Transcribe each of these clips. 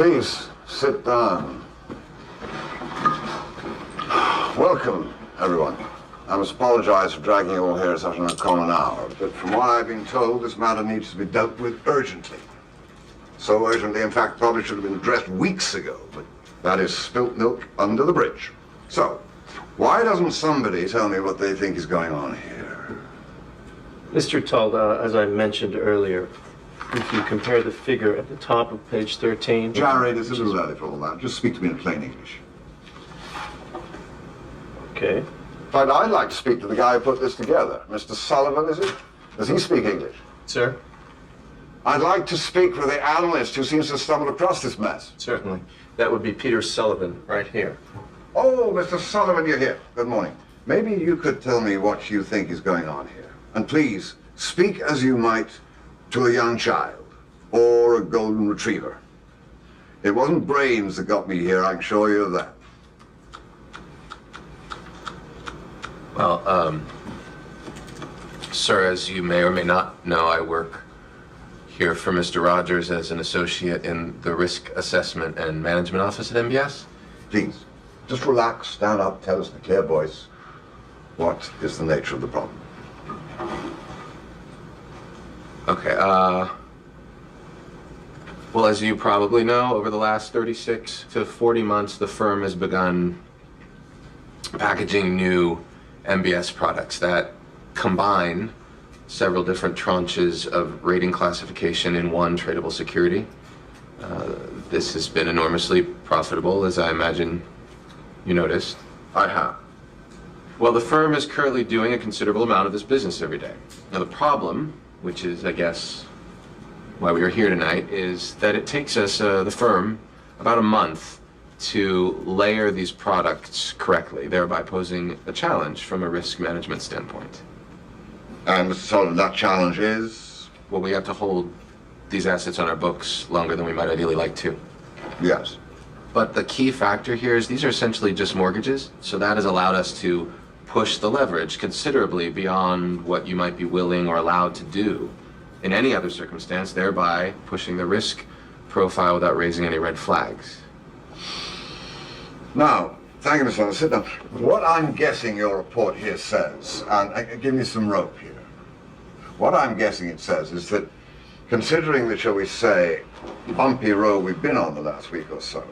Please, sit down. Welcome, everyone. I must apologize for dragging you all here at such an uncommon hour, but from what I've been told, this matter needs to be dealt with urgently. So urgently, in fact, probably should have been addressed weeks ago, but that is spilt milk under the bridge. So, why doesn't somebody tell me what they think is going on here? Mr. Tull, as I mentioned earlier, if you compare the figure at the top of page 13... Jared, it's a little early for all that. Just speak to me in plain English. Okay. In fact, I'd like to speak to the guy who put this together. Mr. Sullivan, is it? Does he speak English? Sir? I'd like to speak with the analyst who seems to stumble across this mess. Certainly. That would be Peter Sullivan, right here. Oh, Mr. Sullivan, you're here. Good morning. Maybe you could tell me what you think is going on here. And please, speak as you might to a young child or a golden retriever. It wasn't brains that got me here, I can assure you of that. Well, sir, as you may or may not know, I work here for Mr. Rogers as an associate in the Risk Assessment and Management Office at MBS. Please, just relax, stand up, tell us in a clear voice what is the nature of the problem. Okay, well, as you probably know, over the last 36 to 40 months, the firm has begun packaging new MBS products that combine several different tranches of rating classification in one tradable security. This has been enormously profitable, as I imagine you noticed. I have. Well, the firm is currently doing a considerable amount of this business every day. Now, the problem, which is, I guess, why we are here tonight, is that it takes us, the firm, about a month to layer these products correctly, thereby posing a challenge from a risk management standpoint. And Mr. Sullivan, that challenge is? Well, we have to hold these assets on our books longer than we might ideally like to. Yes. But the key factor here is these are essentially just mortgages, so that has allowed us to push the leverage considerably beyond what you might be willing or allowed to do in any other circumstance, thereby pushing the risk profile without raising any red flags. Now, thank you, Mr. Sullivan. Sit down. What I'm guessing your report here says, and give me some rope here. What I'm guessing it says is that, considering the, shall we say, bumpy road we've been on the last week or so,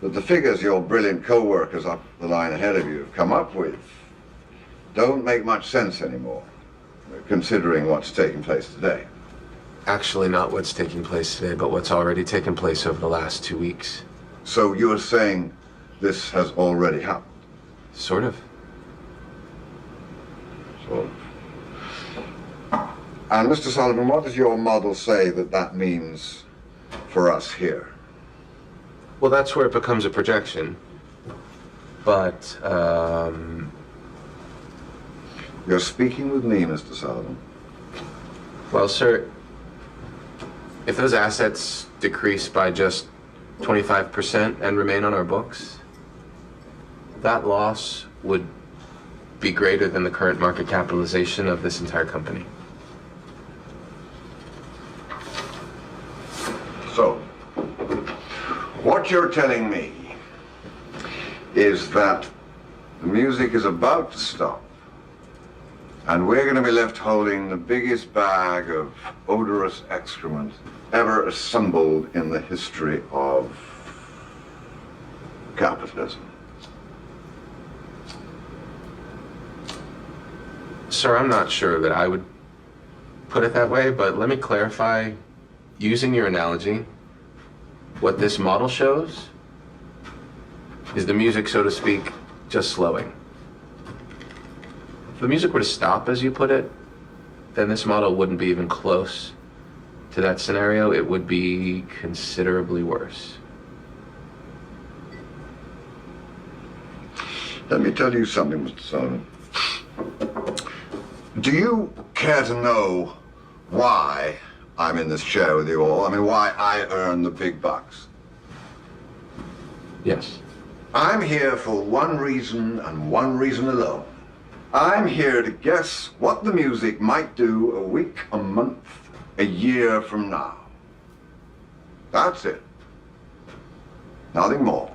that the figures your brilliant co-workers up the line ahead of you have come up with don't make much sense anymore, considering what's taking place today. Actually, not what's taking place today, but what's already taken place over the last 2 weeks. So you're saying this has already happened? Sort of. Sort of. And Mr. Sullivan, what does your model say that means for us here? Well, that's where it becomes a projection. But, You're speaking with me, Mr. Sullivan. well, sir, if those assets decrease by just 25% and remain on our books, that loss would be greater than the current market capitalization of this entire company. So, what you're telling me is that the music is about to stop, and we're going to be left holding the biggest bag of odorous excrement ever assembled in the history of capitalism. Sir, I'm not sure that I would put it that way, but let me clarify, using your analogy, what this model shows is the music, so to speak, just slowing. If the music were to stop, as you put it, then this model wouldn't be even close to that scenario. It would be considerably worse. Let me tell you something, Mr. Sullivan. Do you care to know why I'm in this chair with you all? I mean, why I earn the big bucks? Yes. I'm here for one reason and one reason alone. I'm here to guess what the music might do a week, a month, a year from now. That's it. Nothing more.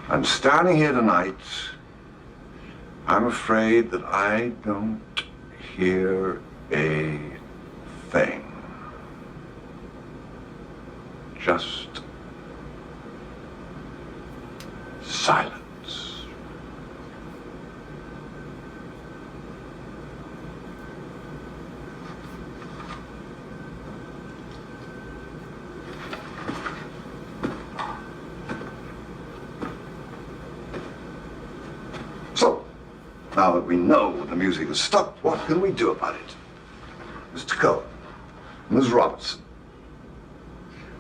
And standing here tonight, I'm afraid that I don't hear a thing. Just silence. So, now that we know the music has stopped, what can we do about it? Mr. Cohen, Ms. Robertson,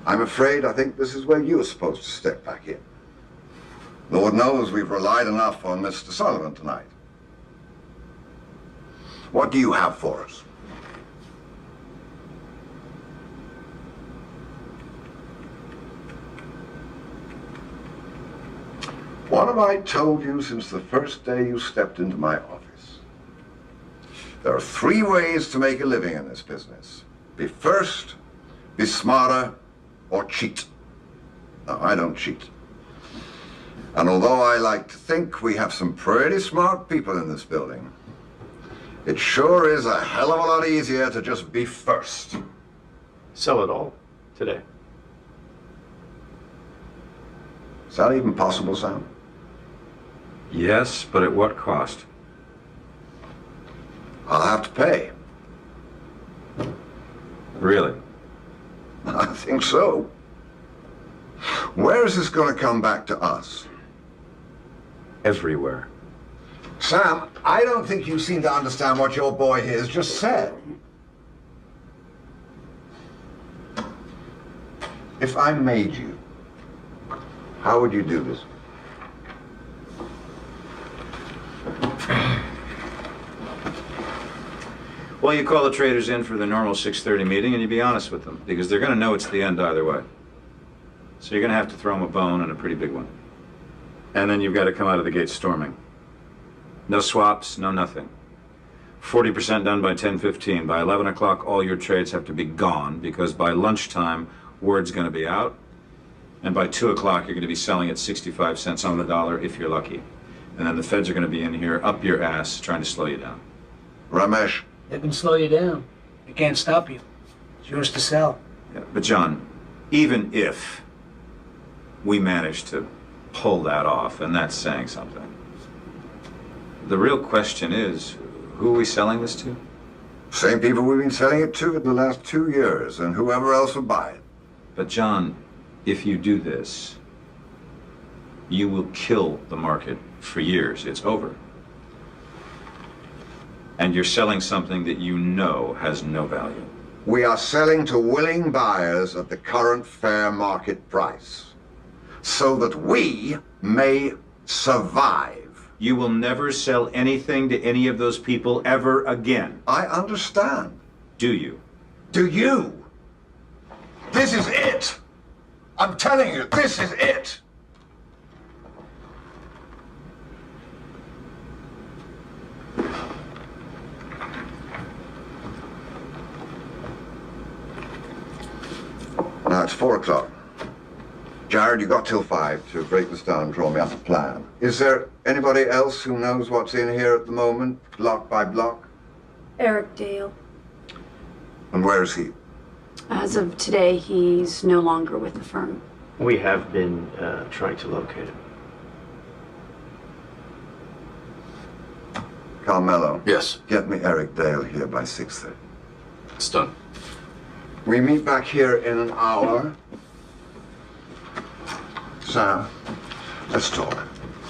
I think this is where you're supposed to step back in. Lord knows we've relied enough on Mr. Sullivan tonight. What do you have for us? What have I told you since the first day you stepped into my office? There are 3 ways to make a living in this business. Be first, be smarter, or cheat. Now, I don't cheat. And although I like to think we have some pretty smart people in this building, it sure is a hell of a lot easier to just be first. Sell it all today. Is that even possible, Sam? Yes, but at what cost? I'll have to pay. Really? I think so. Where is this going to come back to us? Everywhere. Sam, I don't think you seem to understand what your boy here has just said. If I made you, how would you do this? Well, you call the traders in for the normal 6:30 meeting and you be honest with them, because they're going to know it's the end either way. So you're going to have to throw them a bone, and a pretty big one. And then you've got to come out of the gate storming. No swaps, no nothing. 40% done by 10:15. By 11 o'clock, all your trades have to be gone, because by lunchtime, word's going to be out. And by 2 o'clock, you're going to be selling at 65 cents on the dollar if you're lucky. And then the feds are going to be in here up your ass trying to slow you down. Ramesh, They can slow you down. They can't stop you. It's yours to sell. Yeah, but John, even if we manage to pull that off, and that's saying something, the real question is, who are we selling this to? same people we've been selling it to in the last 2 years, and whoever else will buy it. But John, if you do this, you will kill the market for years. It's over. And you're selling something that you know has no value. We are selling to willing buyers at the current fair market price, so that we may survive. You will never sell anything to any of those people ever again. I understand. Do you? Do you? This is it. I'm telling you, this is it. Now it's 4 o'clock. Jared, you got till 5 to break this down and draw me up a plan. Is there anybody else who knows what's in here at the moment, block by block? Eric Dale. And where is he? As of today, he's no longer with the firm. We have been trying to locate him. Carmelo, Yes, get me Eric Dale here by 6:30. it's done. We meet back here in an hour. Sam, let's talk.